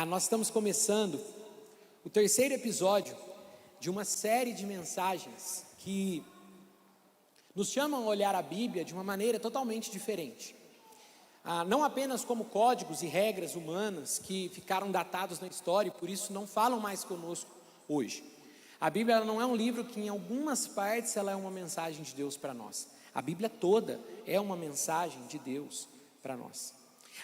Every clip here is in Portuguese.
Nós estamos começando o terceiro episódio de uma série de mensagens que nos chamam a olhar a Bíblia de uma maneira totalmente diferente. Não apenas como códigos e regras humanas que ficaram datados na história e por isso não falam mais conosco hoje. A Bíblia ela não é um livro que em algumas partes ela é uma mensagem de Deus para nós. A Bíblia toda é uma mensagem de Deus para nós.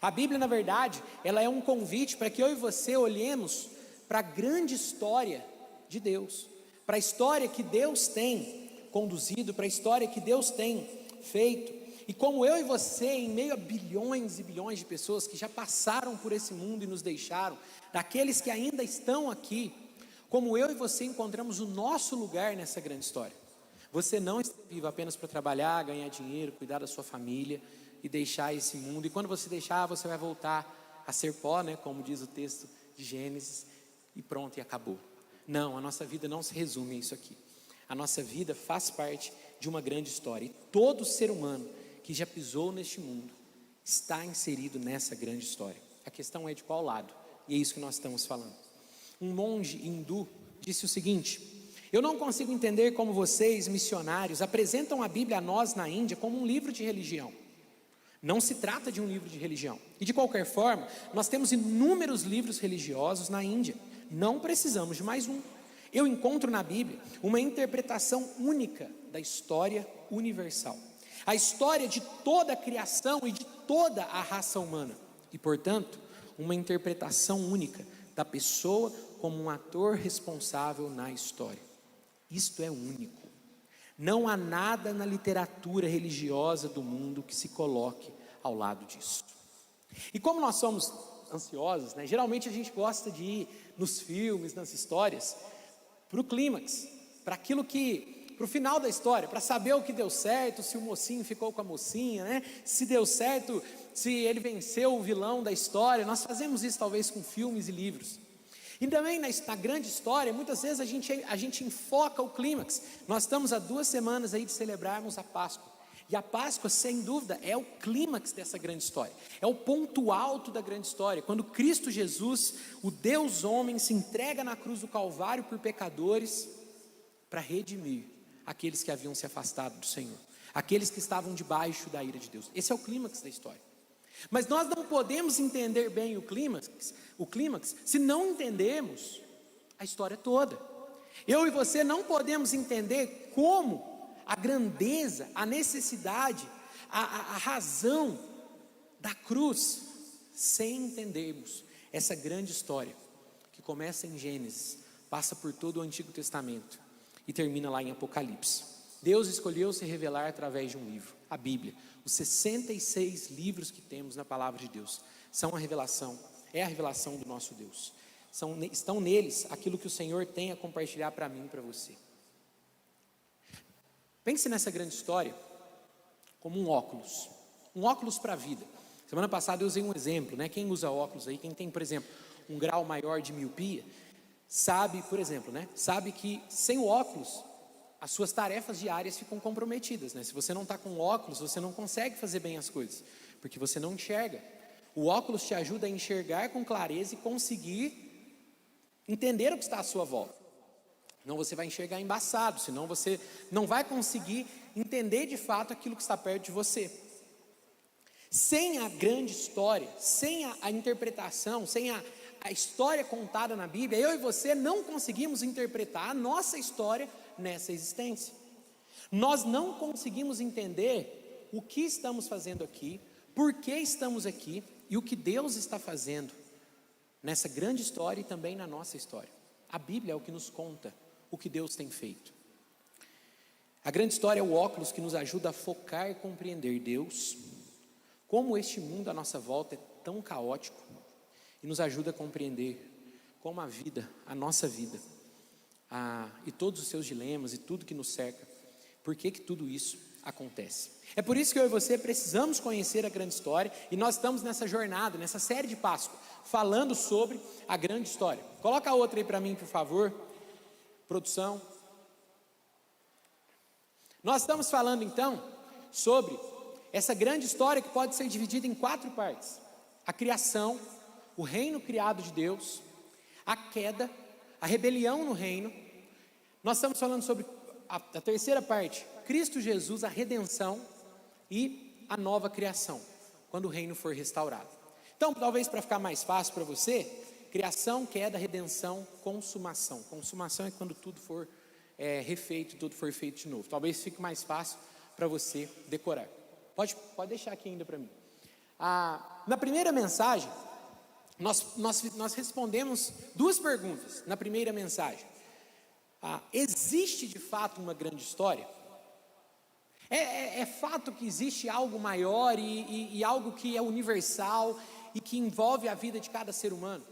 A Bíblia, na verdade, ela é um convite para que eu e você olhemos para a grande história de Deus, para a história que Deus tem conduzido, para a história que Deus tem feito. E como eu e você, em meio a bilhões e bilhões de pessoas que já passaram por esse mundo e nos deixaram, daqueles que ainda estão aqui, como eu e você encontramos o nosso lugar nessa grande história. Você não está vivo apenas para trabalhar, ganhar dinheiro, cuidar da sua família e deixar esse mundo. E quando você deixar, você vai voltar a ser pó, né? Como diz o texto de Gênesis, e pronto, e acabou. Não, a nossa vida não se resume a isso aqui. A nossa vida faz parte de uma grande história. E todo ser humano que já pisou neste mundo está inserido nessa grande história. A questão é de qual lado, e é isso que nós estamos falando. Um monge hindu disse o seguinte: eu não consigo entender como vocês, missionários, apresentam a Bíblia a nós na Índia como um livro de religião. Não se trata de um livro de religião. E de qualquer forma, nós temos inúmeros livros religiosos na Índia. Não precisamos de mais um. Eu encontro na Bíblia uma interpretação única da história universal. A história de toda a criação e de toda a raça humana. E, portanto, uma interpretação única da pessoa como um ator responsável na história. Isto é único. Não há nada na literatura religiosa do mundo que se coloque ao lado disso. E como nós somos ansiosos, né? Geralmente a gente gosta de ir nos filmes, nas histórias, para o clímax, para o final da história, para saber o que deu certo, se o mocinho ficou com a mocinha, né? Se deu certo, se ele venceu o vilão da história. Nós fazemos isso talvez com filmes e livros. E também na grande história, muitas vezes a gente enfoca o clímax. Nós estamos há 2 semanas aí de celebrarmos a Páscoa. E a Páscoa, sem dúvida, é o clímax dessa grande história. É o ponto alto da grande história. Quando Cristo Jesus, o Deus homem, se entrega na cruz do Calvário por pecadores para redimir aqueles que haviam se afastado do Senhor. Aqueles que estavam debaixo da ira de Deus. Esse é o clímax da história. Mas nós não podemos entender bem o clímax se não entendermos a história toda. Eu e você não podemos entender como a grandeza, a necessidade, a razão da cruz, sem entendermos essa grande história que começa em Gênesis, passa por todo o Antigo Testamento e termina lá em Apocalipse. Deus escolheu se revelar através de um livro, a Bíblia. Os 66 livros que temos na palavra de Deus são a revelação do nosso Deus. Estão neles aquilo que o Senhor tem a compartilhar para mim e para você. Pense nessa grande história como um óculos para a vida. Semana passada eu usei um exemplo, né? Quem usa óculos aí, quem tem, por exemplo, um grau maior de miopia, sabe, por exemplo, né? Sabe que sem o óculos as suas tarefas diárias ficam comprometidas, né? Se você não está com óculos, você não consegue fazer bem as coisas, porque você não enxerga. O óculos te ajuda a enxergar com clareza e conseguir entender o que está à sua volta. Senão você vai enxergar embaçado, senão você não vai conseguir entender de fato aquilo que está perto de você. Sem a grande história, sem a interpretação, sem a história contada na Bíblia, eu e você não conseguimos interpretar a nossa história nessa existência. Nós não conseguimos entender o que estamos fazendo aqui, por que estamos aqui e o que Deus está fazendo nessa grande história e também na nossa história. A Bíblia é o que nos conta o que Deus tem feito. A grande história é o óculos que nos ajuda a focar e compreender Deus, como este mundo à nossa volta é tão caótico, e nos ajuda a compreender como a nossa vida, e todos os seus dilemas e tudo que nos cerca, por que tudo isso acontece. É por isso que eu e você precisamos conhecer a grande história, e nós estamos nessa jornada, nessa série de Páscoa, falando sobre a grande história. Coloca a outra aí para mim, por favor, produção. Nós estamos falando então sobre essa grande história que pode ser dividida em 4 partes: a criação, o reino criado de Deus, a queda, a rebelião no reino. Nós estamos falando sobre a terceira parte, Cristo Jesus, a redenção e a nova criação, quando o reino for restaurado. Então, talvez para ficar mais fácil para você, criação, queda, redenção, consumação. Consumação é quando tudo for refeito, tudo for feito de novo. Talvez fique mais fácil para você decorar. Pode deixar aqui ainda para mim. Na primeira mensagem, nós respondemos duas perguntas na primeira mensagem. Existe de fato uma grande história? É fato que existe algo maior e algo que é universal e que envolve a vida de cada ser humano?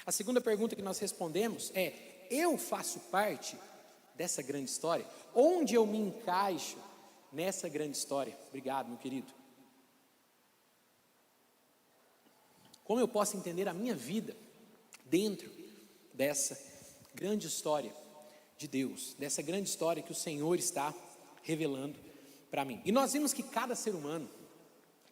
A segunda pergunta que nós respondemos é: eu faço parte dessa grande história? Onde eu me encaixo nessa grande história? Obrigado, meu querido. Como eu posso entender a minha vida dentro dessa grande história de Deus, dessa grande história que o Senhor está revelando para mim? E nós vimos que cada ser humano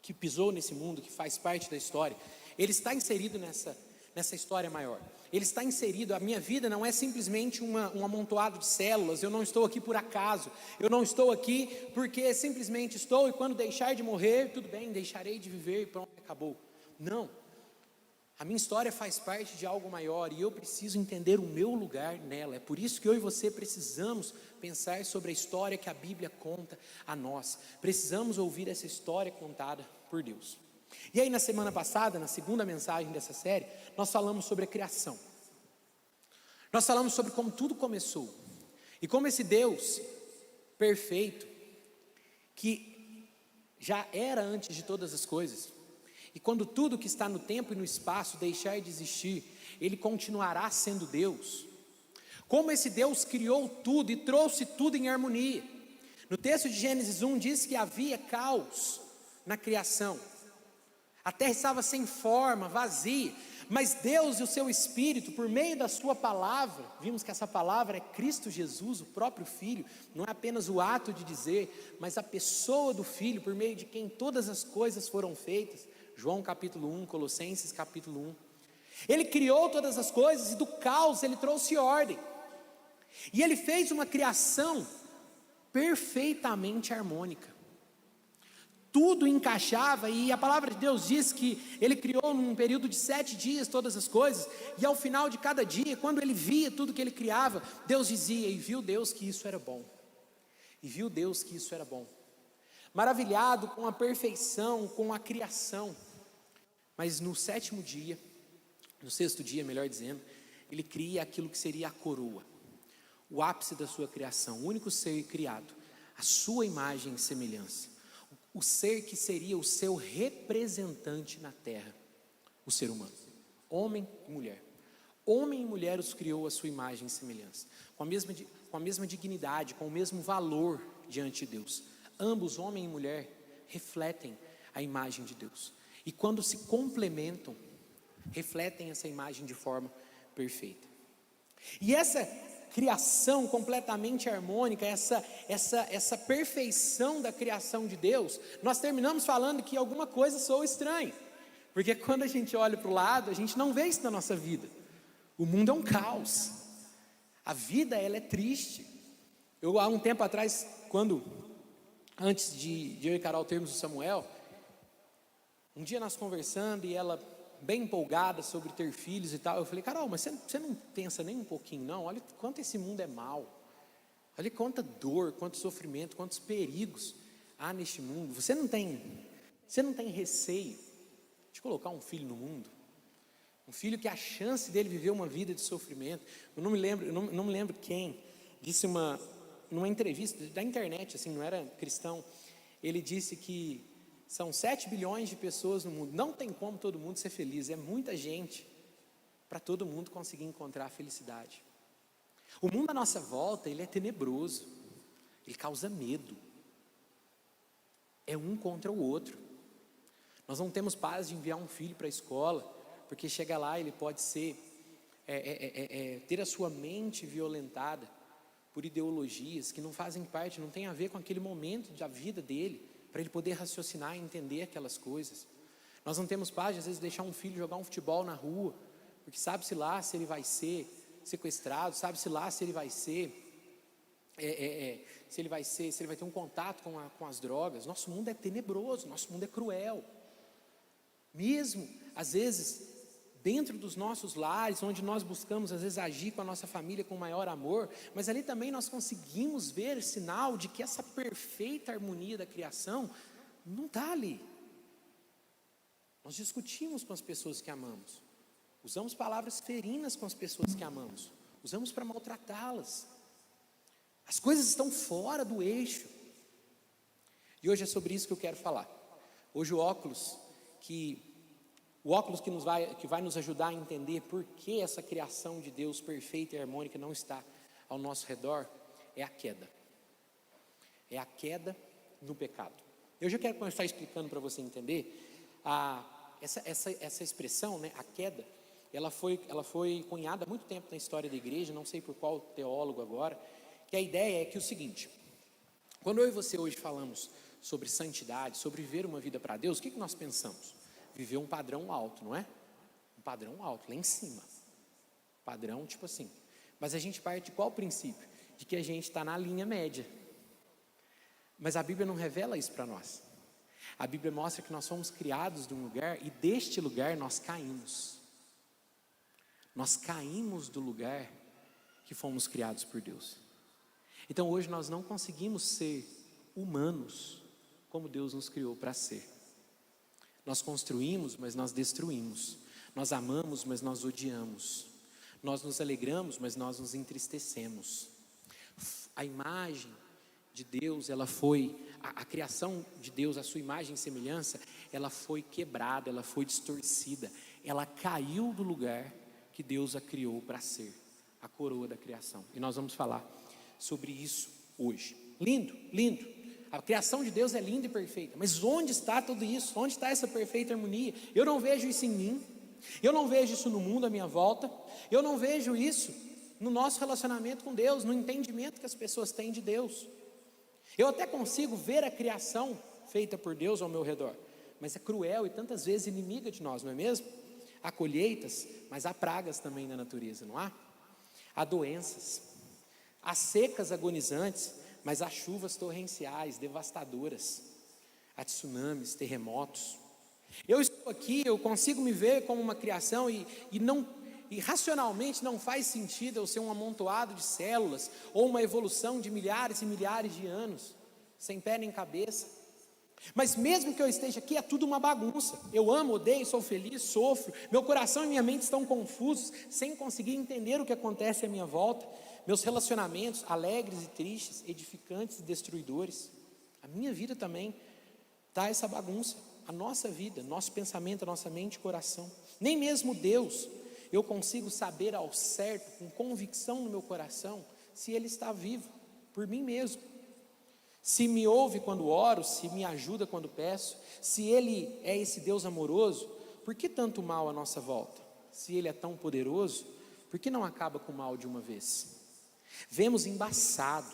que pisou nesse mundo, que faz parte da história, ele está inserido nessa história maior. Ele está inserido. A minha vida não é simplesmente um amontoado de células. Eu não estou aqui por acaso, eu não estou aqui porque simplesmente estou, e quando deixar de morrer, tudo bem, deixarei de viver e pronto, acabou. Não, a minha história faz parte de algo maior e eu preciso entender o meu lugar nela. É por isso que eu e você precisamos pensar sobre a história que a Bíblia conta a nós. Precisamos ouvir essa história contada por Deus. E aí, na semana passada, na segunda mensagem dessa série, nós falamos sobre a criação. Nós falamos sobre como tudo começou e como esse Deus perfeito, que já era antes de todas as coisas, e quando tudo que está no tempo e no espaço deixar de existir, Ele continuará sendo Deus. Como esse Deus criou tudo e trouxe tudo em harmonia. No texto de Gênesis 1 diz que havia caos na criação. A terra estava sem forma, vazia, mas Deus e o seu Espírito, por meio da sua palavra, vimos que essa palavra é Cristo Jesus, o próprio Filho, não é apenas o ato de dizer, mas a pessoa do Filho, por meio de quem todas as coisas foram feitas. João capítulo 1, Colossenses capítulo 1. Ele criou todas as coisas e do caos Ele trouxe ordem. E Ele fez uma criação perfeitamente harmônica. Tudo encaixava, e a palavra de Deus diz que Ele criou num período de 7 dias todas as coisas, e ao final de cada dia, quando Ele via tudo que Ele criava, Deus dizia: e viu Deus que isso era bom. E viu Deus que isso era bom. Maravilhado com a perfeição, com a criação. Mas no sétimo dia, no sexto dia, melhor dizendo, Ele cria aquilo que seria a coroa, o ápice da sua criação, o único ser criado, a sua imagem e semelhança, o ser que seria o seu representante na terra, o ser humano, homem e mulher. Homem e mulher os criou à sua imagem e semelhança, com a mesma dignidade, com o mesmo valor diante de Deus. Ambos, homem e mulher, refletem a imagem de Deus. E quando se complementam, refletem essa imagem de forma perfeita. E essa criação completamente harmônica, essa perfeição da criação de Deus, nós terminamos falando que alguma coisa soa estranha. Porque quando a gente olha para o lado, a gente não vê isso na nossa vida. O mundo é um caos. A vida, ela é triste. Eu, há um tempo atrás, antes de eu e Carol termos o Samuel, um dia nós conversando e ela bem empolgada sobre ter filhos e tal, eu falei: Carol, mas você não pensa nem um pouquinho não? Olha quanto esse mundo é mau, olha quanta dor, quanto sofrimento, quantos perigos há neste mundo. Você não tem receio de colocar um filho no mundo? Um filho que a chance dele viver uma vida de sofrimento. Eu não me lembro quem disse numa entrevista da internet, assim, não era cristão, ele disse que são 7 bilhões de pessoas no mundo, não tem como todo mundo ser feliz, é muita gente para todo mundo conseguir encontrar a felicidade. O mundo à nossa volta, ele é tenebroso, ele causa medo, é um contra o outro. Nós não temos paz de enviar um filho para a escola, porque chega lá ele pode ter a sua mente violentada por ideologias que não fazem parte, não tem a ver com aquele momento da vida dele, para ele poder raciocinar e entender aquelas coisas. Nós não temos paz, às vezes, de deixar um filho jogar um futebol na rua, porque sabe-se lá se ele vai ser sequestrado, sabe-se lá se ele vai ser, se ele vai ter um contato com as drogas. Nosso mundo é tenebroso, nosso mundo é cruel. Mesmo, às vezes, dentro dos nossos lares, onde nós buscamos, às vezes, agir com a nossa família com maior amor, mas ali também nós conseguimos ver sinal de que essa perfeita harmonia da criação não está ali. Nós discutimos com as pessoas que amamos, usamos palavras ferinas com as pessoas que amamos, usamos para maltratá-las. As coisas estão fora do eixo. E hoje é sobre isso que eu quero falar. Hoje o óculos que vai nos ajudar a entender por que essa criação de Deus perfeita e harmônica não está ao nosso redor, é a queda. É a queda no pecado. Eu já quero começar explicando para você entender. Essa expressão, né, a queda, ela foi cunhada há muito tempo na história da igreja, não sei por qual teólogo agora, que a ideia é que o seguinte: quando eu e você hoje falamos sobre santidade, sobre viver uma vida para Deus, o que nós pensamos? Viver um padrão alto, não é? Um padrão alto, lá em cima. Padrão tipo assim. Mas a gente parte de qual princípio? De que a gente está na linha média. Mas a Bíblia não revela isso para nós. A Bíblia mostra que nós somos criados de um lugar e deste lugar nós caímos. Nós caímos do lugar que fomos criados por Deus. Então hoje nós não conseguimos ser humanos como Deus nos criou para ser. Nós construímos, mas nós destruímos. Nós amamos, mas nós odiamos. Nós nos alegramos, mas nós nos entristecemos. A imagem de Deus, ela foi, a criação de Deus, a sua imagem e semelhança, ela foi quebrada, ela foi distorcida, ela caiu do lugar que Deus a criou para ser, a coroa da criação. E nós vamos falar sobre isso hoje. Lindo, lindo. A criação de Deus é linda e perfeita, mas onde está tudo isso? Onde está essa perfeita harmonia? Eu não vejo isso em mim, eu não vejo isso no mundo à minha volta, eu não vejo isso no nosso relacionamento com Deus, no entendimento que as pessoas têm de Deus. Eu até consigo ver a criação feita por Deus ao meu redor, mas é cruel e tantas vezes inimiga de nós, não é mesmo? Há colheitas, mas há pragas também na natureza, não há? Há doenças, há secas agonizantes, mas há chuvas torrenciais, devastadoras, há tsunamis, terremotos. Eu estou aqui, eu consigo me ver como uma criação e racionalmente não faz sentido eu ser um amontoado de células ou uma evolução de milhares e milhares de anos, sem pé nem cabeça. Mas mesmo que eu esteja aqui, é tudo uma bagunça. Eu amo, odeio, sou feliz, sofro. Meu coração e minha mente estão confusos, sem conseguir entender o que acontece à minha volta. Meus relacionamentos, alegres e tristes, edificantes e destruidores. A minha vida também está essa bagunça. A nossa vida, nosso pensamento, a nossa mente e coração. Nem mesmo Deus, eu consigo saber ao certo, com convicção no meu coração, se Ele está vivo, por mim mesmo. Se me ouve quando oro, se me ajuda quando peço, se Ele é esse Deus amoroso, por que tanto mal à nossa volta? Se Ele é tão poderoso, por que não acaba com o mal de uma vez? Vemos embaçado,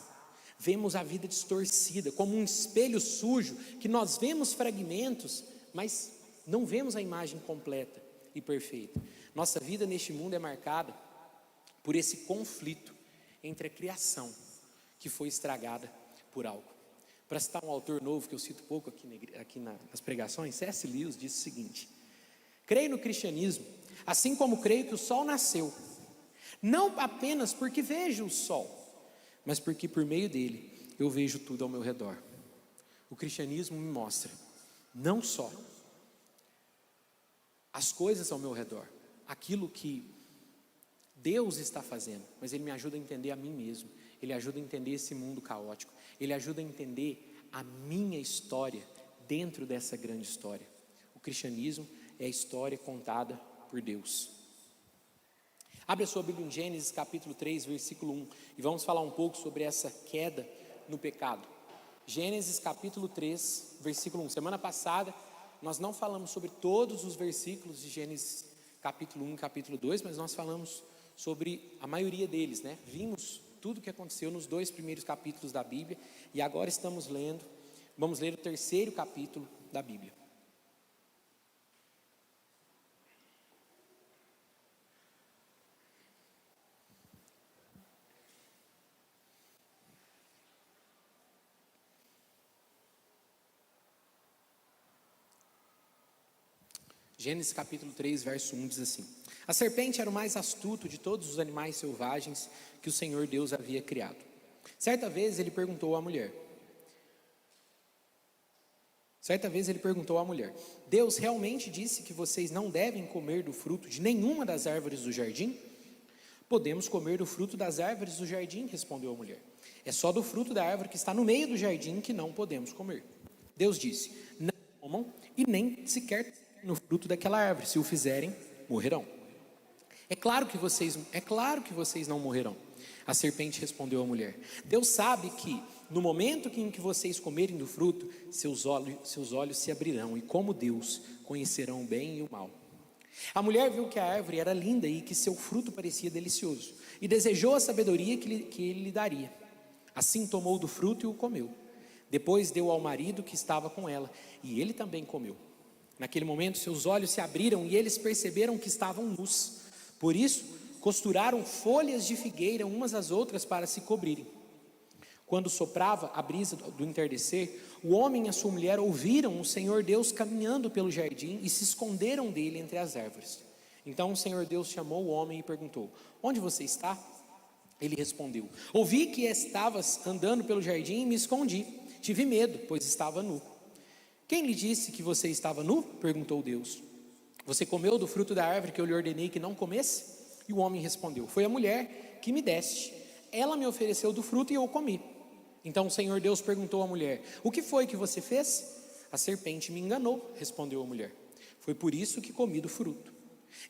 vemos a vida distorcida, como um espelho sujo, que nós vemos fragmentos, mas não vemos a imagem completa e perfeita. Nossa vida neste mundo é marcada por esse conflito entre a criação, que foi estragada por algo. Para citar um autor novo, que eu cito pouco aqui nas pregações, C.S. Lewis disse o seguinte: creio no cristianismo, assim como creio que o sol nasceu, não apenas porque vejo o sol, mas porque por meio dele eu vejo tudo ao meu redor. O cristianismo me mostra não só as coisas ao meu redor, aquilo que Deus está fazendo, mas ele me ajuda a entender a mim mesmo, ele ajuda a entender esse mundo caótico, ele ajuda a entender a minha história dentro dessa grande história. O cristianismo é a história contada por Deus. Abre a sua Bíblia em Gênesis capítulo 3, versículo 1, e vamos falar um pouco sobre essa queda no pecado. Gênesis capítulo 3, versículo 1. Semana passada nós não falamos sobre todos os versículos de Gênesis capítulo 1 e capítulo 2, mas nós falamos sobre a maioria deles, né? Vimos tudo o que aconteceu nos 2 primeiros capítulos da Bíblia, e agora vamos ler o 3º capítulo da Bíblia. Gênesis capítulo 3, verso 1 diz assim: a serpente era o mais astuto de todos os animais selvagens que o Senhor Deus havia criado. Certa vez ele perguntou à mulher: Deus realmente disse que vocês não devem comer do fruto de nenhuma das árvores do jardim? Podemos comer do fruto das árvores do jardim, respondeu a mulher. É só do fruto da árvore que está no meio do jardim que não podemos comer. Deus disse: não comam e nem sequer no fruto daquela árvore. Se o fizerem, morrerão. É claro que vocês não morrerão. A serpente respondeu à mulher: Deus sabe que no momento em que vocês comerem do fruto, seus olhos se abrirão e, como Deus, conhecerão o bem e o mal. A mulher viu que a árvore era linda e que seu fruto parecia delicioso, e desejou a sabedoria que ele lhe daria. Assim tomou do fruto e o comeu. Depois deu ao marido que estava com ela, e ele também comeu. Naquele momento seus olhos se abriram e eles perceberam que estavam nus. Por isso, costuraram folhas de figueira umas às outras para se cobrirem. Quando soprava a brisa do entardecer, o homem e a sua mulher ouviram o Senhor Deus caminhando pelo jardim e se esconderam dele entre as árvores. Então o Senhor Deus chamou o homem e perguntou: onde você está? Ele respondeu: ouvi que estavas andando pelo jardim e me escondi. Tive medo, pois estava nu. Quem lhe disse que você estava nu? Perguntou Deus. Você comeu do fruto da árvore que eu lhe ordenei que não comesse? E o homem respondeu: foi a mulher que me deste. Ela me ofereceu do fruto e eu comi. Então o Senhor Deus perguntou à mulher: o que foi que você fez? A serpente me enganou, respondeu a mulher. Foi por isso que comi do fruto.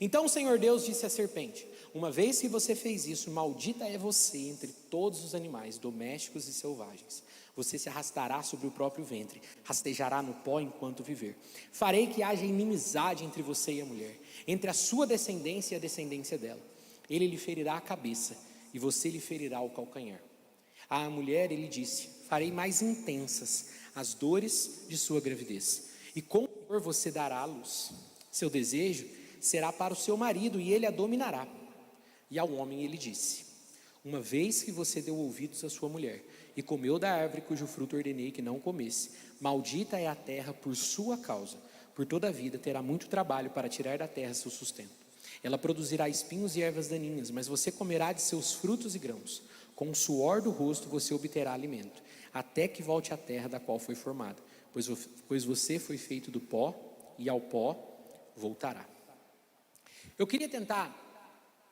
Então o Senhor Deus disse à serpente: uma vez que você fez isso, maldita é você entre todos os animais domésticos e selvagens. Você se arrastará sobre o próprio ventre, rastejará no pó enquanto viver. Farei que haja inimizade entre você e a mulher, entre a sua descendência e a descendência dela. Ele lhe ferirá a cabeça e você lhe ferirá o calcanhar. À mulher ele disse: farei mais intensas as dores de sua gravidez, e com dor você dará à luz. Seu desejo será para o seu marido e ele a dominará. E ao homem ele disse: uma vez que você deu ouvidos à sua mulher e comeu da árvore cujo fruto ordenei que não comesse, maldita é a terra por sua causa. Por toda a vida terá muito trabalho para tirar da terra seu sustento. Ela produzirá espinhos e ervas daninhas, mas você comerá de seus frutos e grãos. Com o suor do rosto você obterá alimento, até que volte à terra da qual foi formada, pois você foi feito do pó, e ao pó voltará. Eu queria tentar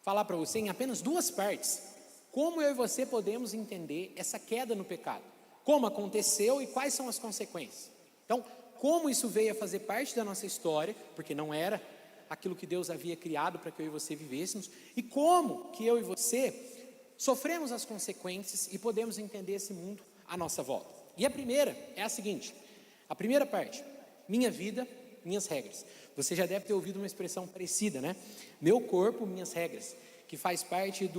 falar para você em apenas duas partes, como eu e você podemos entender essa queda no pecado, como aconteceu e quais são as consequências. Então, como isso veio a fazer parte da nossa história, porque não era aquilo que Deus havia criado para que eu e você vivêssemos, e como que eu e você sofremos as consequências e podemos entender esse mundo à nossa volta. E a primeira é a seguinte: a primeira parte, minha vida, minhas regras. Você já deve ter ouvido uma expressão parecida, né? Meu corpo, minhas regras, que faz parte de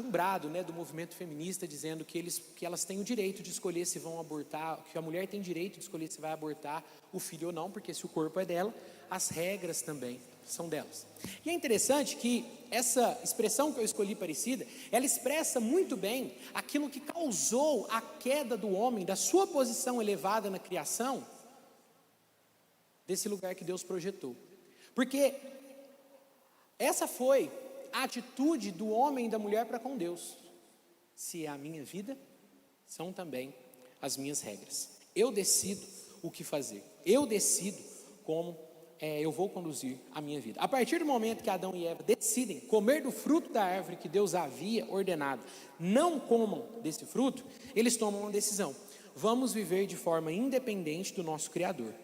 um brado, né, do movimento feminista, dizendo que elas têm o direito de escolher se vão abortar, que a mulher tem direito de escolher se vai abortar o filho ou não, porque se o corpo é dela, as regras também são delas. E é interessante que essa expressão que eu escolhi parecida, ela expressa muito bem aquilo que causou a queda do homem, da sua posição elevada na criação, desse lugar que Deus projetou. Porque essa foi a atitude do homem e da mulher para com Deus. Se é a minha vida, são também as minhas regras. Eu decido o que fazer. Eu decido como eu vou conduzir a minha vida. A partir do momento que Adão e Eva decidem comer do fruto da árvore que Deus havia ordenado, não comam desse fruto, eles tomam uma decisão: vamos viver de forma independente do nosso Criador.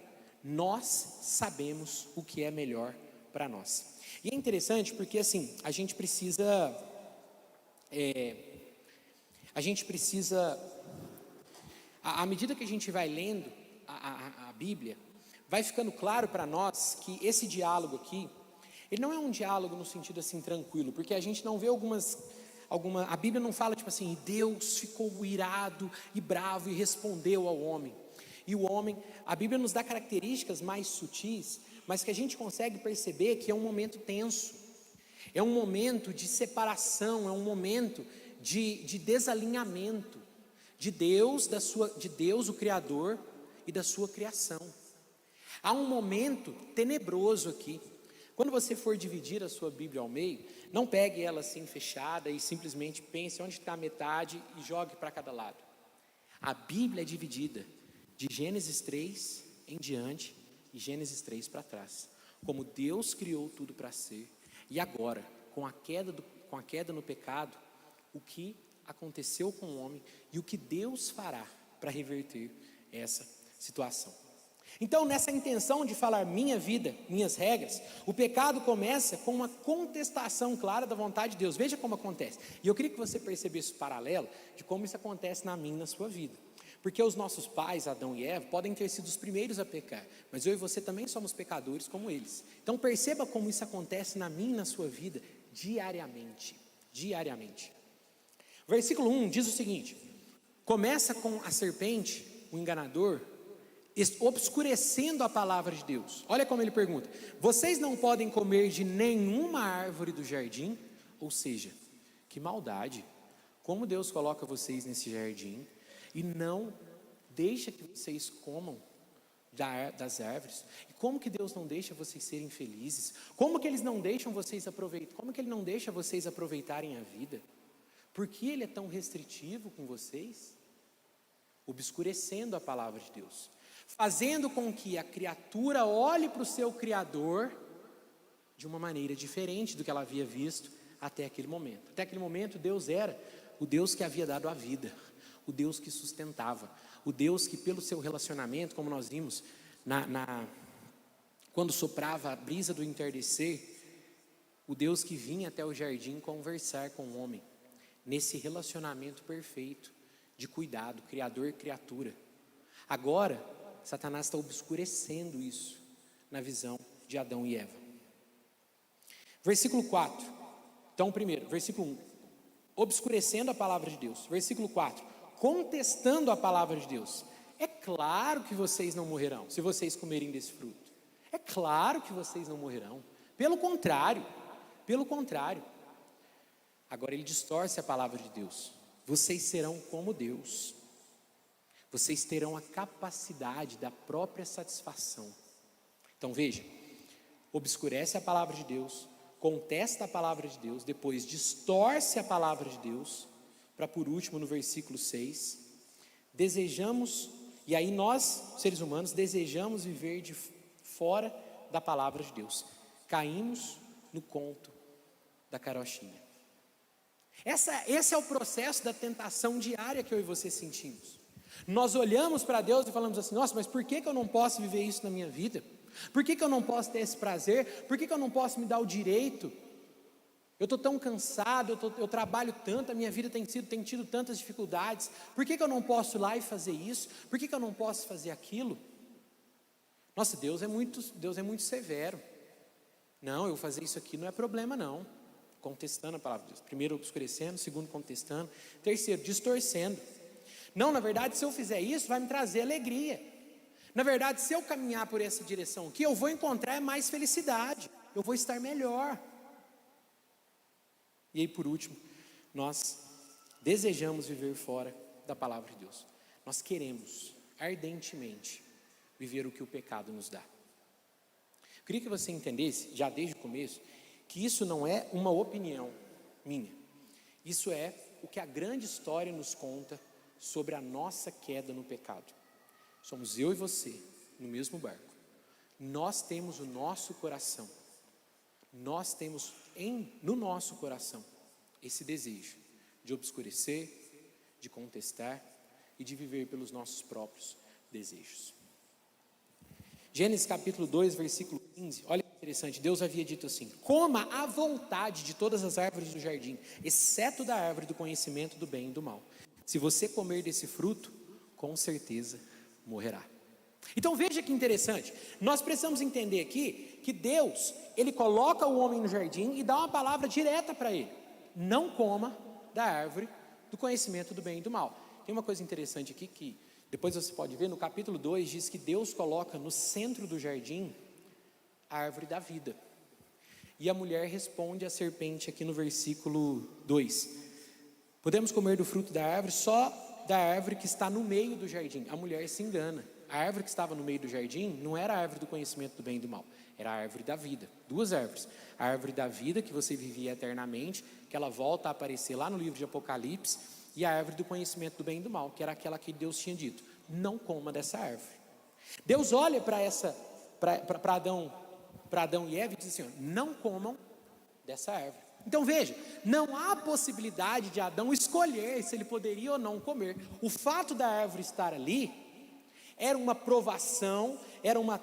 Nós sabemos o que é melhor para nós. E é interessante porque assim, à medida que a gente vai lendo a Bíblia, vai ficando claro para nós que esse diálogo aqui, ele não é um diálogo no sentido assim tranquilo, porque a gente não vê a Bíblia não fala tipo assim, Deus ficou irado e bravo e respondeu ao homem. E o homem, a Bíblia nos dá características mais sutis, mas que a gente consegue perceber que é um momento tenso, é um momento de separação, é um momento de desalinhamento de Deus, o Criador, e da sua criação. Há um momento tenebroso aqui. Quando você for dividir a sua Bíblia ao meio, não pegue ela assim fechada e simplesmente pense onde está a metade e jogue para cada lado. A Bíblia é dividida de Gênesis 3 em diante e Gênesis 3 para trás. Como Deus criou tudo para ser. E agora, com a queda no pecado, o que aconteceu com o homem e o que Deus fará para reverter essa situação. Então, nessa intenção de falar minha vida, minhas regras, o pecado começa com uma contestação clara da vontade de Deus. Veja como acontece. E eu queria que você percebesse o paralelo de como isso acontece na minha e na sua vida. Porque os nossos pais, Adão e Eva, podem ter sido os primeiros a pecar, mas eu e você também somos pecadores como eles. Então perceba como isso acontece na minha e na sua vida diariamente. Diariamente. O versículo 1 diz o seguinte: começa com a serpente, o enganador, obscurecendo a palavra de Deus. Olha como ele pergunta: vocês não podem comer de nenhuma árvore do jardim? Ou seja, que maldade, como Deus coloca vocês nesse jardim e não deixa que vocês comam das árvores. E como que Deus não deixa vocês serem felizes? Como que Ele não deixa vocês aproveitarem a vida? Por que Ele é tão restritivo com vocês? Obscurecendo a palavra de Deus, fazendo com que a criatura olhe para o seu Criador de uma maneira diferente do que ela havia visto até aquele momento. Até aquele momento Deus era o Deus que havia dado a vida, o Deus que sustentava, o Deus que pelo seu relacionamento, como nós vimos quando soprava a brisa do entardecer, o Deus que vinha até o jardim conversar com o homem, nesse relacionamento perfeito de cuidado, Criador e criatura. Agora, Satanás está obscurecendo isso na visão de Adão e Eva. Versículo 4. Então, primeiro, versículo 1, obscurecendo a palavra de Deus. Versículo 4, contestando a palavra de Deus. É claro que vocês não morrerão se vocês comerem desse fruto. É claro que vocês não morrerão. Pelo contrário. Agora ele distorce a palavra de Deus. Vocês serão como Deus. Vocês terão a capacidade da própria satisfação. Então veja, obscurece a palavra de Deus, contesta a palavra de Deus, depois distorce a palavra de Deus, para por último no versículo 6, desejamos, e aí nós, seres humanos, desejamos viver de fora da palavra de Deus. Caímos no conto da carochinha. Esse é o processo da tentação diária que eu e você sentimos. Nós olhamos para Deus e falamos assim: nossa, mas por que eu não posso viver isso na minha vida? Por que eu não posso ter esse prazer? Por que eu não posso me dar o direito? Eu estou tão cansado, eu trabalho tanto, a minha vida tem tido tantas dificuldades. Por que eu não posso ir lá e fazer isso? Por que eu não posso fazer aquilo? Nossa, Deus é muito severo. Não, eu fazer isso aqui não é problema não. Contestando a palavra de Deus. Primeiro obscurecendo, segundo contestando, terceiro distorcendo. Não, na verdade, se eu fizer isso, vai me trazer alegria. Na verdade, se eu caminhar por essa direção aqui, eu vou encontrar mais felicidade, eu vou estar melhor. E aí, por último, nós desejamos viver fora da palavra de Deus. Nós queremos ardentemente viver o que o pecado nos dá. Eu queria que você entendesse, já desde o começo, que isso não é uma opinião minha. Isso é o que a grande história nos conta sobre a nossa queda no pecado. Somos eu e você no mesmo barco. Nós temos o nosso coração. Nós temos no nosso coração esse desejo de obscurecer, de contestar e de viver pelos nossos próprios desejos. Gênesis capítulo 2, versículo 15, olha que interessante, Deus havia dito assim: coma à vontade de todas as árvores do jardim, exceto da árvore do conhecimento do bem e do mal. Se você comer desse fruto, com certeza morrerá. Então veja que interessante, nós precisamos entender aqui que Deus, Ele coloca o homem no jardim e dá uma palavra direta para ele: não coma da árvore do conhecimento do bem e do mal. Tem uma coisa interessante aqui que depois você pode ver, no capítulo 2 diz que Deus coloca no centro do jardim a árvore da vida. E a mulher responde à serpente aqui no versículo 2: podemos comer do fruto da árvore, só da árvore que está no meio do jardim. A mulher se engana, a árvore que estava no meio do jardim não era a árvore do conhecimento do bem e do mal, era a árvore da vida. Duas árvores: a árvore da vida, que você vivia eternamente, que ela volta a aparecer lá no livro de Apocalipse, e a árvore do conhecimento do bem e do mal, que era aquela que Deus tinha dito: não coma dessa árvore. Deus olha para Adão e Eva e diz assim: ó, não comam dessa árvore. Então veja, não há possibilidade de Adão escolher se ele poderia ou não comer. O fato da árvore estar ali era uma provação, era uma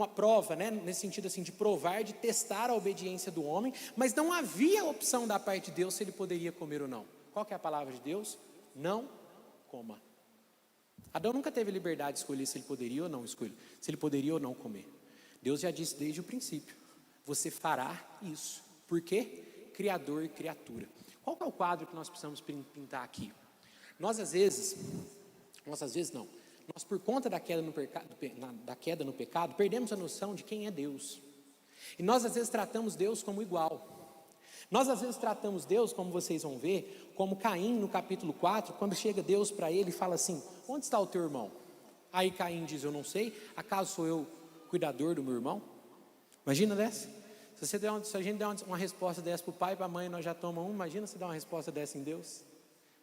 prova, né, nesse sentido assim, de provar, de testar a obediência do homem, mas não havia opção da parte de Deus se ele poderia comer ou não. Qual que é a palavra de Deus? Não coma. Adão nunca teve liberdade de escolher se ele poderia ou não escolher, se ele poderia ou não comer. Deus já disse desde o princípio: você fará isso. Por quê? Criador e criatura. Qual que é o quadro que nós precisamos pintar aqui? Nós por conta da queda no pecado, perdemos a noção de quem é Deus. E nós às vezes tratamos Deus como igual. Nós às vezes tratamos Deus, como vocês vão ver, como Caim no capítulo 4, quando chega Deus para ele e fala assim: onde está o teu irmão? Aí Caim diz: eu não sei, acaso sou eu cuidador do meu irmão? Imagina dessa? Se a gente der uma resposta dessa para o pai e para a mãe, nós já tomamos imagina se dar uma resposta dessa em Deus.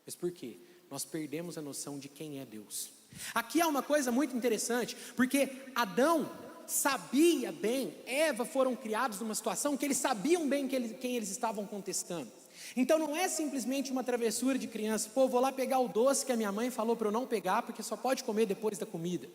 Mas por quê? Nós perdemos a noção de quem é Deus. Aqui há uma coisa muito interessante, porque Adão sabia bem, Eva foram criados numa situação que eles sabiam bem quem eles estavam contestando. Então não é simplesmente uma travessura de criança: pô, vou lá pegar o doce que a minha mãe falou para eu não pegar, porque só pode comer depois da comida,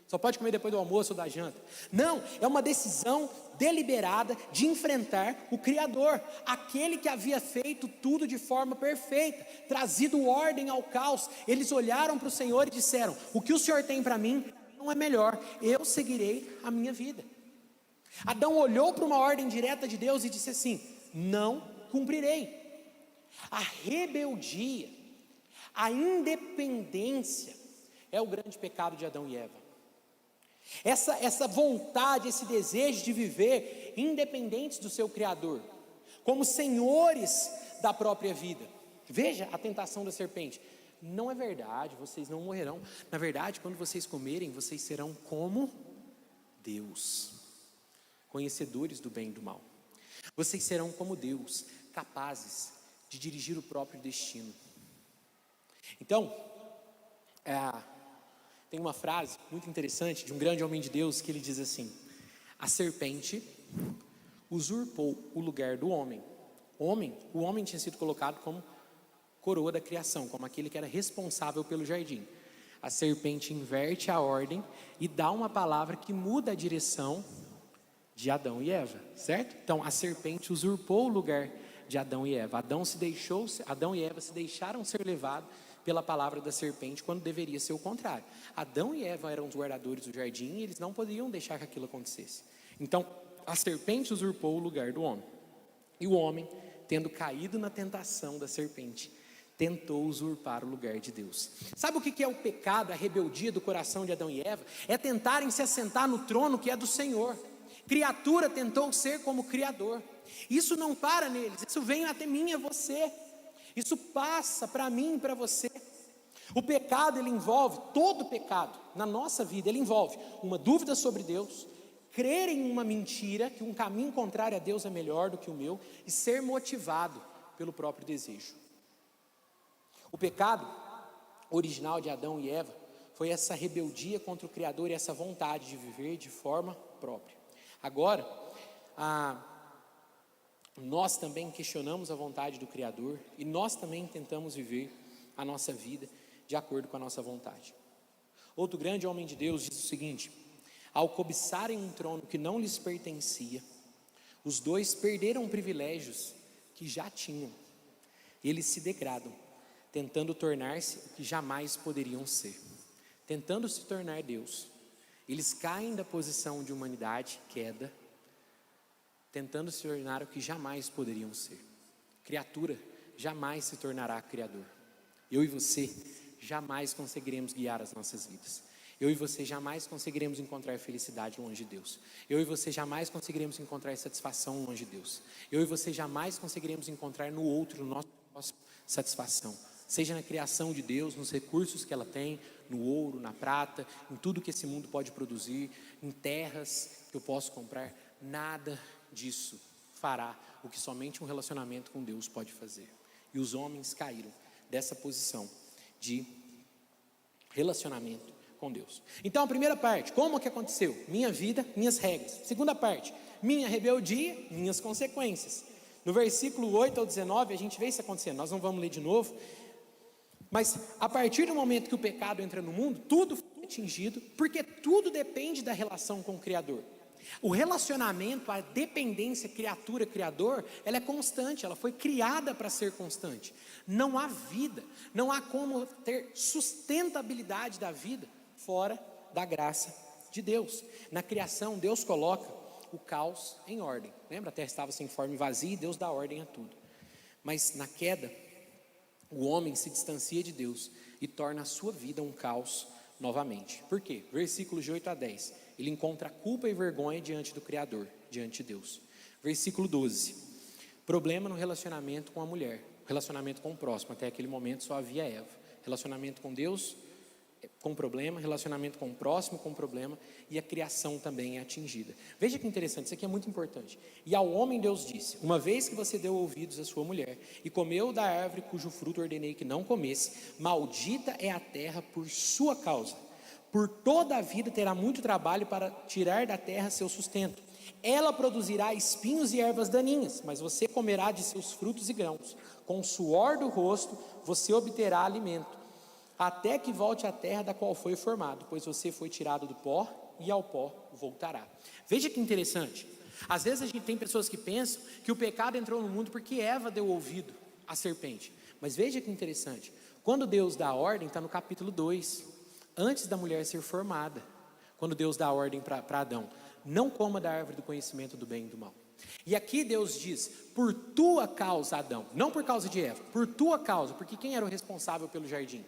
só pode comer depois do almoço ou da janta. Não, é uma decisão deliberada de enfrentar o Criador, aquele que havia feito tudo de forma perfeita, trazido ordem ao caos. Eles olharam para o Senhor e disseram: o que o Senhor tem para mim não é melhor, eu seguirei a minha vida. Adão olhou para uma ordem direta de Deus e disse assim: não cumprirei. A rebeldia, a independência é o grande pecado de Adão e Eva. Essa vontade, esse desejo de viver independentes do seu Criador, como senhores da própria vida. Veja a tentação da serpente: não é verdade, vocês não morrerão. Na verdade, quando vocês comerem, vocês serão como Deus, conhecedores do bem e do mal. Vocês serão como Deus, capazes de dirigir o próprio destino. Então, tem uma frase muito interessante de um grande homem de Deus que ele diz assim: a serpente usurpou o lugar do homem. O homem tinha sido colocado como coroa da criação, como aquele que era responsável pelo jardim. A serpente inverte a ordem e dá uma palavra que muda a direção de Adão e Eva, certo? Então a serpente usurpou o lugar de Adão e Eva. Adão e Eva se deixaram ser levados pela palavra da serpente, quando deveria ser o contrário. Adão e Eva eram os guardadores do jardim e eles não poderiam deixar que aquilo acontecesse. Então a serpente usurpou o lugar do homem. E o homem, tendo caído na tentação da serpente, tentou usurpar o lugar de Deus. Sabe o que é o pecado, a rebeldia do coração de Adão e Eva? É tentarem se assentar no trono que é do Senhor. Criatura tentou ser como Criador. Isso não para neles, isso vem até mim e a você. Isso passa para mim e para você. O pecado, ele envolve, todo pecado na nossa vida, ele envolve uma dúvida sobre Deus, crer em uma mentira, que um caminho contrário a Deus é melhor do que o meu, e ser motivado pelo próprio desejo. O pecado original de Adão e Eva foi essa rebeldia contra o Criador e essa vontade de viver de forma própria. Agora, nós também questionamos a vontade do Criador e nós também tentamos viver a nossa vida de acordo com a nossa vontade. Outro grande homem de Deus diz o seguinte: ao cobiçarem um trono que não lhes pertencia, os dois perderam privilégios que já tinham. Eles se degradam, tentando tornar-se o que jamais poderiam ser. Tentando se tornar Deus, eles caem da posição de humanidade, queda, tentando se tornar o que jamais poderiam ser. Criatura jamais se tornará Criador. Eu e você jamais conseguiremos guiar as nossas vidas. Eu e você jamais conseguiremos encontrar felicidade longe de Deus. Eu e você jamais conseguiremos encontrar satisfação longe de Deus. Eu e você jamais conseguiremos encontrar no outro, no nosso próximo, satisfação. seja na criação de Deus, nos recursos que ela tem, no ouro, na prata, em tudo que esse mundo pode produzir, em terras que eu posso comprar, nada disso fará o que somente um relacionamento com Deus pode fazer. E os homens caíram dessa posição de relacionamento com Deus. Então a primeira parte, como que aconteceu? Minha vida, minhas regras. Segunda parte, minha rebeldia, minhas consequências. No versículo 8 ao 19 a gente vê isso acontecendo, nós não vamos ler de novo, mas a partir do momento que o pecado entra no mundo, tudo foi atingido, porque tudo depende da relação com o Criador. O relacionamento, a dependência criatura-criador, ela é constante, ela foi criada para ser constante. Não há vida, não há como ter sustentabilidade da vida fora da graça de Deus. Na criação, Deus coloca o caos em ordem. Lembra? A terra estava sem forma e vazia e Deus dá ordem a tudo. Mas na queda, o homem se distancia de Deus e torna a sua vida um caos novamente. Por quê? Versículos de 8 a 10. Ele encontra culpa e vergonha diante do Criador, diante de Deus. Versículo 12. Problema no relacionamento com a mulher, relacionamento com o próximo. Até aquele momento só havia Eva. Relacionamento com Deus, com problema. Relacionamento com o próximo, com problema. E a criação também é atingida. Veja que interessante, isso aqui é muito importante. E ao homem Deus disse: uma vez que você deu ouvidos à sua mulher e comeu da árvore cujo fruto ordenei que não comesse, maldita é a terra por sua causa. Por toda a vida terá muito trabalho para tirar da terra seu sustento. Ela produzirá espinhos e ervas daninhas, mas você comerá de seus frutos e grãos. Com o suor do rosto você obterá alimento, até que volte à terra da qual foi formado, pois você foi tirado do pó e ao pó voltará. Veja que interessante. Às vezes a gente tem pessoas que pensam que o pecado entrou no mundo porque Eva deu ouvido à serpente. Mas veja que interessante. Quando Deus dá a ordem, está no capítulo 2. Antes da mulher ser formada, quando Deus dá a ordem para Adão: não coma da árvore do conhecimento do bem e do mal. E aqui Deus diz: por tua causa, Adão, não por causa de Eva, por tua causa, porque quem era o responsável pelo jardim?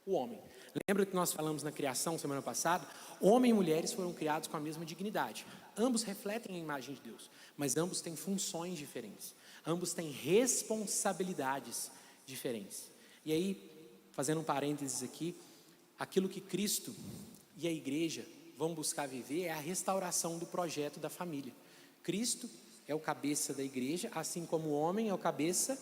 O homem. Lembra que nós falamos na criação semana passada? Homem e mulheres foram criados com a mesma dignidade. Ambos refletem a imagem de Deus, mas ambos têm funções diferentes. Ambos têm responsabilidades diferentes. E aí, fazendo um parênteses aqui, aquilo que Cristo e a igreja vão buscar viver é a restauração do projeto da família. Cristo é o cabeça da igreja, assim como o homem é o cabeça,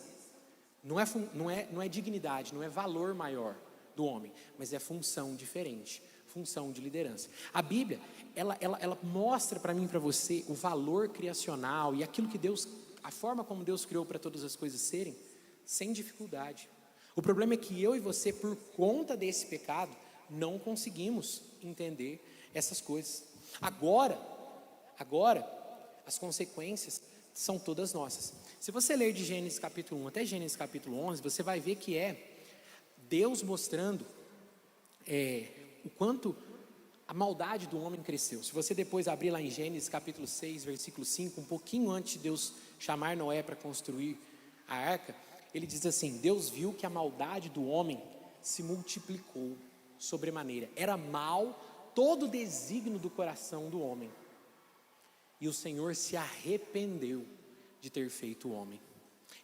não é dignidade, não é valor maior do homem, mas é função diferente, função de liderança. A Bíblia, ela mostra para mim e para você o valor criacional e aquilo que Deus, a forma como Deus criou para todas as coisas serem, sem dificuldade. O problema é que eu e você, por conta desse pecado, não conseguimos entender essas coisas. Agora, as consequências são todas nossas. Se você ler de Gênesis capítulo 1 até Gênesis capítulo 11, você vai ver que é Deus mostrando o quanto a maldade do homem cresceu. Se você depois abrir lá em Gênesis capítulo 6, versículo 5, um pouquinho antes de Deus chamar Noé para construir a arca, ele diz assim: Deus viu que a maldade do homem se multiplicou sobremaneira. Era mal todo o desígnio do coração do homem. E o Senhor se arrependeu de ter feito o homem.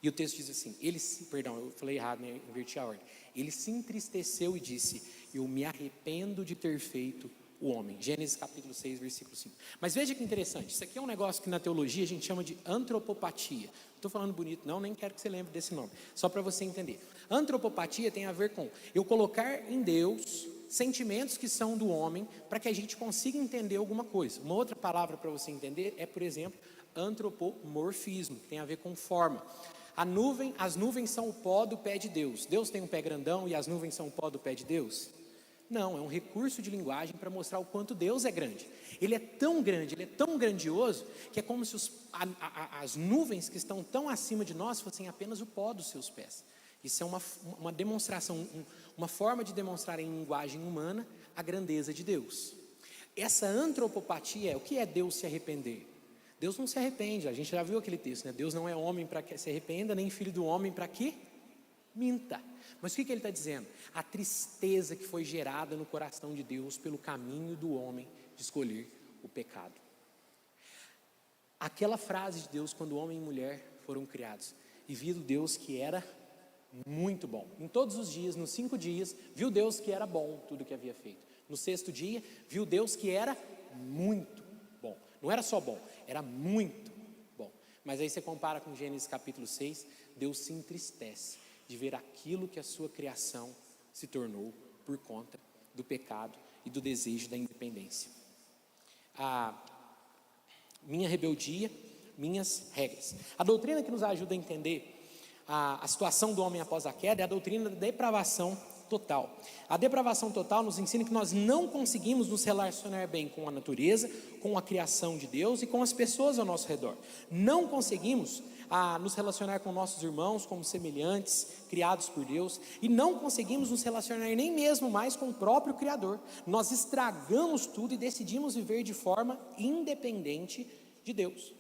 E o texto diz assim, eu falei errado, né? Inverti a ordem. Ele se entristeceu e disse: eu me arrependo de ter feito o homem. Gênesis capítulo 6, versículo 5. Mas veja que interessante, isso aqui é um negócio que na teologia a gente chama de antropopatia. Não estou falando bonito não, nem quero que você lembre desse nome, só para você entender. Antropopatia tem a ver com eu colocar em Deus sentimentos que são do homem, para que a gente consiga entender alguma coisa. Uma outra palavra para você entender é, por exemplo, antropomorfismo, que tem a ver com forma. As nuvens são o pó do pé de Deus. Deus tem um pé grandão e as nuvens são o pó do pé de Deus? Não, é um recurso de linguagem para mostrar o quanto Deus é grande. Ele é tão grande, ele é tão grandioso, que é como se as nuvens que estão tão acima de nós fossem apenas o pó dos seus pés. Isso é uma demonstração, uma forma de demonstrar em linguagem humana a grandeza de Deus. Essa antropopatia o que é Deus se arrepender? Deus não se arrepende, a gente já viu aquele texto, né? Deus não é homem para que se arrependa, nem filho do homem para que minta. Mas o que ele está dizendo? A tristeza que foi gerada no coração de Deus pelo caminho do homem de escolher o pecado. Aquela frase de Deus quando homem e mulher foram criados, e viu Deus que era muito bom. Em todos os dias, nos 5 dias, viu Deus que era bom tudo que havia feito. No 6º dia, viu Deus que era muito bom. Não era só bom, era muito bom. Mas aí você compara com Gênesis capítulo 6, Deus se entristece de ver aquilo que a sua criação se tornou por conta do pecado e do desejo da independência. A minha rebeldia, minhas regras. A doutrina que nos ajuda a entender a situação do homem após a queda é a doutrina da depravação total. A depravação total nos ensina que nós não conseguimos nos relacionar bem com a natureza, com a criação de Deus e com as pessoas ao nosso redor. Não conseguimos nos relacionar com nossos irmãos como semelhantes, criados por Deus, e não conseguimos nos relacionar nem mesmo mais com o próprio Criador. Nós estragamos tudo e decidimos viver de forma independente de Deus.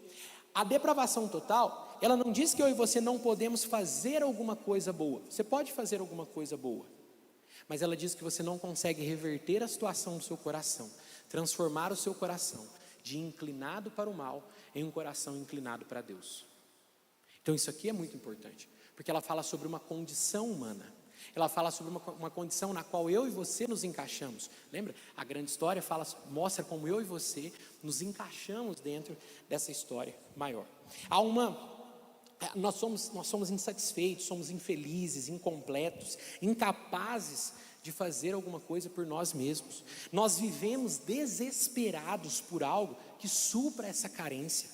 A depravação total, ela não diz que eu e você não podemos fazer alguma coisa boa. Você pode fazer alguma coisa boa, mas ela diz que você não consegue reverter a situação do seu coração, transformar o seu coração de inclinado para o mal em um coração inclinado para Deus. Então isso aqui é muito importante, porque ela fala sobre uma condição humana. Ela fala sobre uma condição na qual eu e você nos encaixamos. Lembra? A grande história mostra como eu e você nos encaixamos dentro dessa história maior. Nós somos insatisfeitos, somos infelizes, incompletos, incapazes de fazer alguma coisa por nós mesmos. Nós vivemos desesperados por algo que supra essa carência.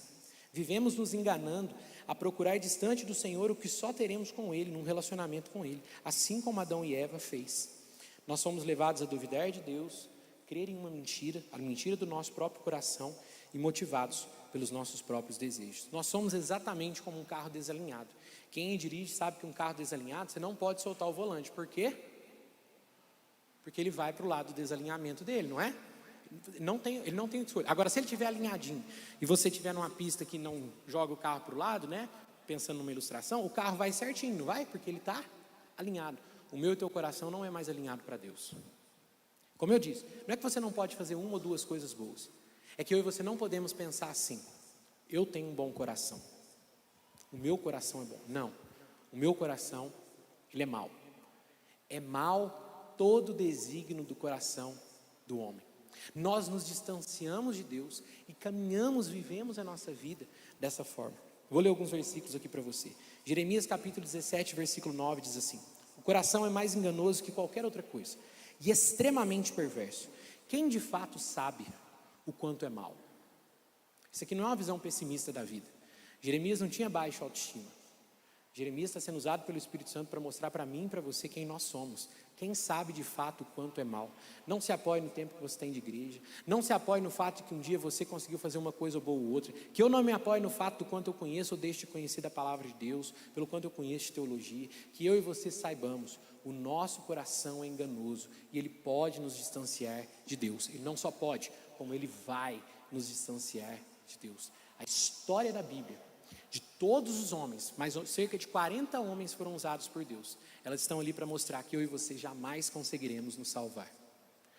Vivemos nos enganando a procurar distante do Senhor o que só teremos com Ele, num relacionamento com Ele, assim como Adão e Eva fez. Nós somos levados a duvidar de Deus, crer em uma mentira, a mentira do nosso próprio coração, e motivados pelos nossos próprios desejos. Nós somos exatamente como um carro desalinhado. Quem dirige sabe que um carro desalinhado, você não pode soltar o volante. Por quê? Porque ele vai para o lado do desalinhamento dele, não é? Ele não tem escolha. Agora, se ele estiver alinhadinho e você estiver numa pista que não joga o carro para o lado, né? Pensando numa ilustração, o carro vai certinho, não vai? Porque ele está alinhado. O meu e o teu coração não é mais alinhado para Deus. Como eu disse, não é que você não pode fazer uma ou duas coisas boas. É que eu e você não podemos pensar assim: eu tenho um bom coração, o meu coração é bom. Não, o meu coração, ele é mau. É mau todo o desígnio do coração do homem. Nós nos distanciamos de Deus e caminhamos, vivemos a nossa vida dessa forma. Vou ler alguns versículos aqui para você. Jeremias capítulo 17, versículo 9 diz assim: o coração é mais enganoso que qualquer outra coisa e extremamente perverso. Quem de fato sabe o quanto é mau? Isso aqui não é uma visão pessimista da vida. Jeremias não tinha baixa autoestima. Jeremias está sendo usado pelo Espírito Santo para mostrar para mim e para você quem nós somos. Quem sabe de fato o quanto é mal. Não se apoie no tempo que você tem de igreja. Não se apoie no fato de que um dia você conseguiu fazer uma coisa boa ou outra. Que eu não me apoie no fato do quanto eu conheço ou deixo de conhecer da palavra de Deus, pelo quanto eu conheço de teologia. Que eu e você saibamos, o nosso coração é enganoso e ele pode nos distanciar de Deus. Ele não só pode, como ele vai nos distanciar de Deus. A história da Bíblia, de todos os homens, mas cerca de 40 homens foram usados por Deus. Elas estão ali para mostrar que eu e você jamais conseguiremos nos salvar.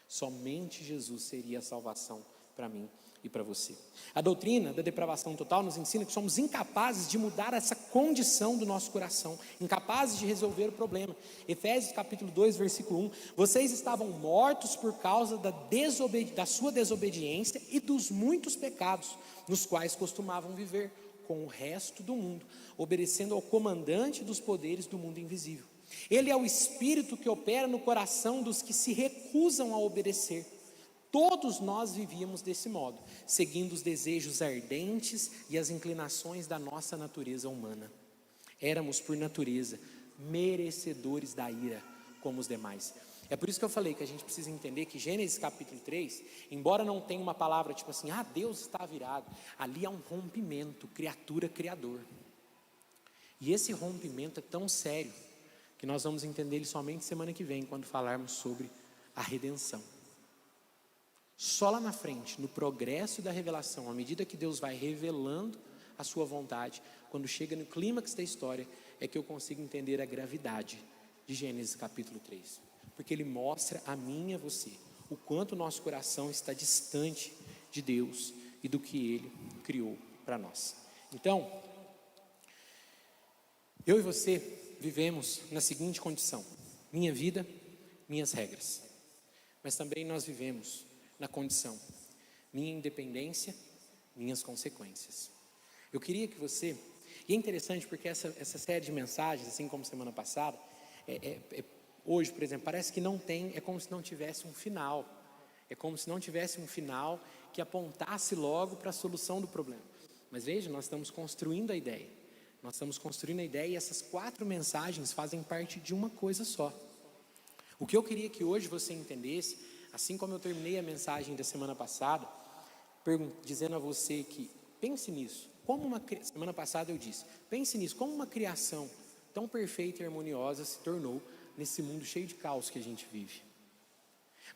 Somente Jesus seria a salvação para mim e para você. A doutrina da depravação total nos ensina que somos incapazes de mudar essa condição do nosso coração, incapazes de resolver o problema. Efésios capítulo 2, versículo 1: vocês estavam mortos por causa da sua desobediência e dos muitos pecados nos quais costumavam viver com o resto do mundo, obedecendo ao comandante dos poderes do mundo invisível. Ele é o Espírito que opera no coração dos que se recusam a obedecer. Todos nós vivíamos desse modo, seguindo os desejos ardentes e as inclinações da nossa natureza humana. Éramos, por natureza, merecedores da ira, como os demais. É por isso que eu falei que a gente precisa entender que Gênesis capítulo 3, embora não tenha uma palavra tipo assim, Deus está virado, ali há um rompimento, criatura, criador. E esse rompimento é tão sério, que nós vamos entender ele somente semana que vem, quando falarmos sobre a redenção. Só lá na frente, no progresso da revelação, à medida que Deus vai revelando a sua vontade, quando chega no clímax da história, é que eu consigo entender a gravidade de Gênesis capítulo 3. Porque ele mostra a mim e a você o quanto o nosso coração está distante de Deus e do que Ele criou para nós. Então, eu e você vivemos na seguinte condição: minha vida, minhas regras. Mas também nós vivemos na condição: minha independência, minhas consequências. Eu queria que você, e é interessante porque essa série de mensagens, assim como semana passada, hoje, por exemplo, parece que não tem, é como se não tivesse um final. É como se não tivesse um final que apontasse logo para a solução do problema. Mas veja, nós estamos construindo a ideia. Nós estamos construindo a ideia e essas 4 mensagens fazem parte de uma coisa só. O que eu queria que hoje você entendesse, assim como eu terminei a mensagem da semana passada, dizendo a você que pense nisso. Semana passada eu disse, pense nisso, como uma criação tão perfeita e harmoniosa se tornou nesse mundo cheio de caos que a gente vive.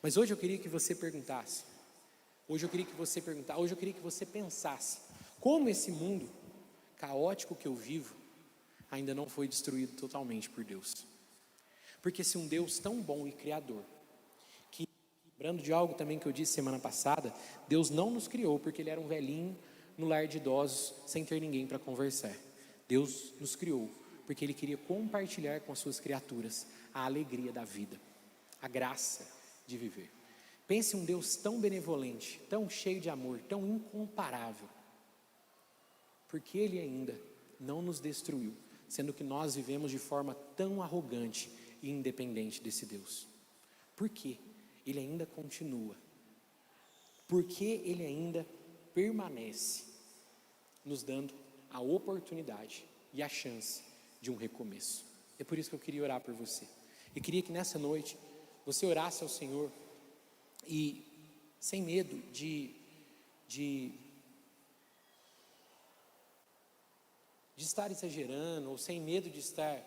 Mas hoje eu queria que você perguntasse, hoje eu queria que você pensasse, como esse mundo caótico que eu vivo ainda não foi destruído totalmente por Deus. Porque se um Deus tão bom e criador, que, lembrando de algo também que eu disse semana passada, Deus não nos criou porque Ele era um velhinho no lar de idosos sem ter ninguém para conversar. Deus nos criou porque Ele queria compartilhar com as suas criaturas a alegria da vida, a graça de viver. Pense um Deus tão benevolente, tão cheio de amor, tão incomparável, porque Ele ainda não nos destruiu, sendo que nós vivemos de forma tão arrogante e independente desse Deus. Por que Ele ainda continua? Por que Ele ainda permanece nos dando a oportunidade e a chance de um recomeço? É por isso que eu queria orar por você. Eu queria que nessa noite você orasse ao Senhor e sem medo de estar exagerando, ou sem medo de estar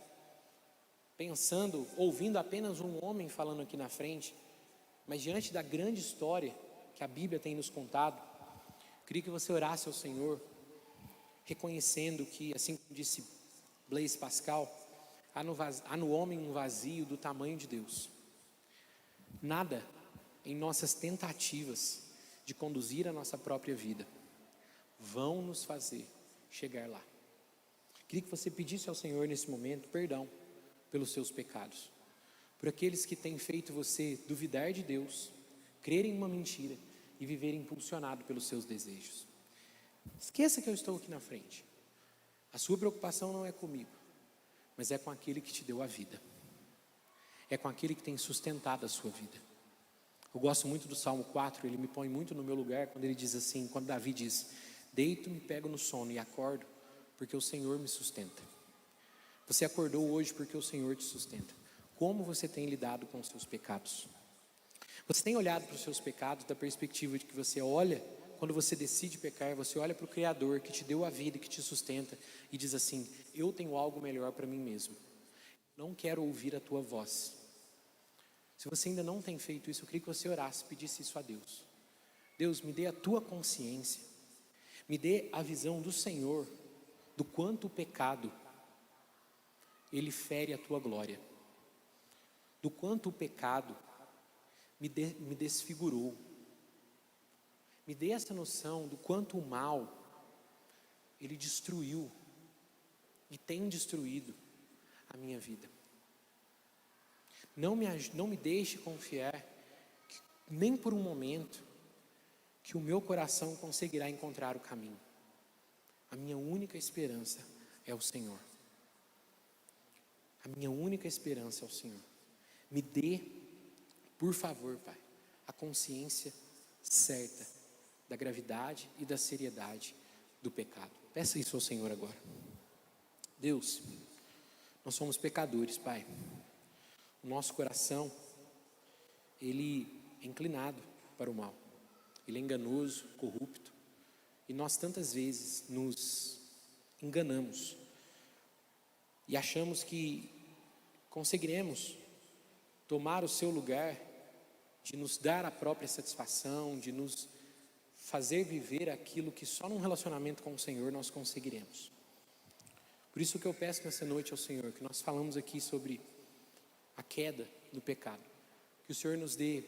pensando, ouvindo apenas um homem falando aqui na frente, mas diante da grande história que a Bíblia tem nos contado, eu queria que você orasse ao Senhor, reconhecendo que, assim como disse Blaise Pascal, há no homem um vazio do tamanho de Deus. Nada em nossas tentativas de conduzir a nossa própria vida vão nos fazer chegar lá. Queria que você pedisse ao Senhor nesse momento perdão pelos seus pecados, por aqueles que têm feito você duvidar de Deus, crer em uma mentira e viver impulsionado pelos seus desejos. Esqueça que eu estou aqui na frente. A sua preocupação não é comigo, mas é com aquele que te deu a vida. É com aquele que tem sustentado a sua vida. Eu gosto muito do Salmo 4, ele me põe muito no meu lugar quando ele diz assim, quando Davi diz: deito, me pego no sono e acordo, porque o Senhor me sustenta. Você acordou hoje porque o Senhor te sustenta. Como você tem lidado com os seus pecados? Você tem olhado para os seus pecados da perspectiva de que você olha, quando você decide pecar, você olha para o Criador que te deu a vida e que te sustenta e diz assim: eu tenho algo melhor para mim mesmo. Não quero ouvir a tua voz. Se você ainda não tem feito isso, eu queria que você orasse, pedisse isso a Deus. Deus, me dê a tua consciência, me dê a visão do Senhor, do quanto o pecado, ele fere a tua glória, do quanto o pecado me desfigurou. Me dê essa noção do quanto o mal, ele destruiu e tem destruído a minha vida. Não me deixe confiar, nem por um momento, que o meu coração conseguirá encontrar o caminho. A minha única esperança é o Senhor. A minha única esperança é o Senhor. Me dê, por favor, Pai, a consciência certa da gravidade e da seriedade do pecado. Peça isso ao Senhor agora. Deus, nós somos pecadores, Pai. O nosso coração, ele é inclinado para o mal. Ele é enganoso, corrupto. E nós tantas vezes nos enganamos e achamos que conseguiremos tomar o seu lugar, de nos dar a própria satisfação, de nos fazer viver aquilo que só num relacionamento com o Senhor nós conseguiremos. Por isso que eu peço nessa noite ao Senhor, que nós falamos aqui sobre a queda do pecado, que o Senhor nos dê,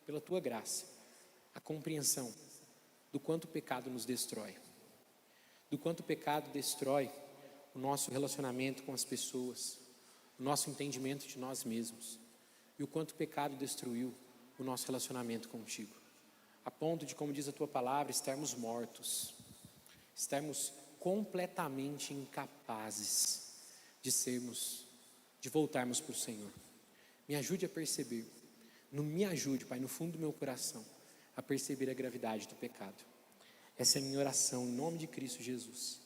pela tua graça, a compreensão do quanto o pecado nos destrói, do quanto o pecado destrói o nosso relacionamento com as pessoas, o nosso entendimento de nós mesmos e o quanto o pecado destruiu o nosso relacionamento contigo, a ponto de, como diz a tua palavra, estarmos mortos, estarmos completamente incapazes de voltarmos para o Senhor. Me ajude a perceber, me ajude, Pai, no fundo do meu coração, a perceber a gravidade do pecado. Essa é a minha oração, em nome de Cristo Jesus.